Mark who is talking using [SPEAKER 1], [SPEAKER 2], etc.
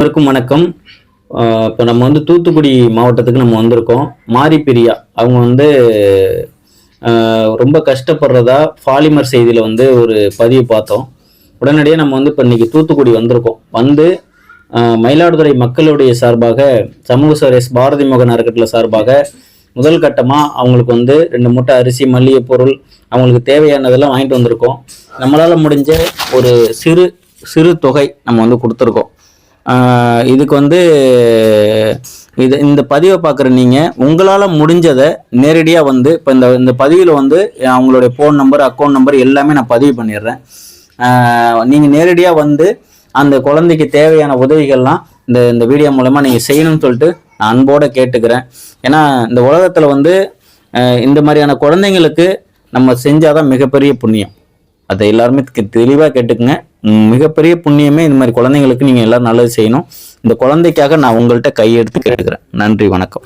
[SPEAKER 1] அனைவருக்கும் வணக்கம். இப்போ நம்ம தூத்துக்குடி மாவட்டத்துக்கு நம்ம வந்திருக்கோம். மாரி பிரியா அவங்க ரொம்ப கஷ்டப்படுறதா பாலிமர் செய்தியில் ஒரு பதிவு பார்த்தோம். உடனடியாக நம்ம இப்போ இன்னைக்கு தூத்துக்குடி வந்திருக்கோம். மயிலாடுதுறை மக்களுடைய சார்பாக சமூக சேவை பாரதி மோகன் அறக்கட்டளை சார்பாக முதல் கட்டமாக அவங்களுக்கு 2 மூட்டை அரிசி, மல்லிகை பொருள், அவங்களுக்கு தேவையானதெல்லாம் வாங்கிட்டு வந்திருக்கோம். நம்மளால் முடிஞ்ச ஒரு சிறு தொகை நம்ம கொடுத்துருக்கோம். இதுக்கு இந்த பதிவை பார்க்குற நீங்கள் உங்களால் முடிஞ்சதை நேரடியாக இப்போ இந்த பதிவில் அவங்களுடைய ஃபோன் நம்பர், அக்கௌண்ட் நம்பர் எல்லாமே நான் பதிவு பண்ணிடுறேன். நீங்கள் நேரடியாக அந்த குழந்தைக்கு தேவையான உதவிகள்லாம் இந்த வீடியோ மூலமாக நீங்கள் செய்யணும்னு சொல்லிட்டு நான் அன்போடு கேட்டுக்கிறேன். ஏன்னா இந்த உலகத்தில் இந்த மாதிரியான குழந்தைங்களுக்கு நம்ம செஞ்சாதான் மிகப்பெரிய புண்ணியம். அதை எல்லாருமே தெளிவாக கேட்டுக்குங்க. மிகப்பெரிய புண்ணியமே இந்த மாதிரி குழந்தைங்களுக்கு நீங்கள் எல்லாரும் நல்லது செய்யணும். இந்த குழந்தைக்காக நான் உங்கள்கிட்ட கையெடுத்து கேட்டுக்கிறேன். நன்றி, வணக்கம்.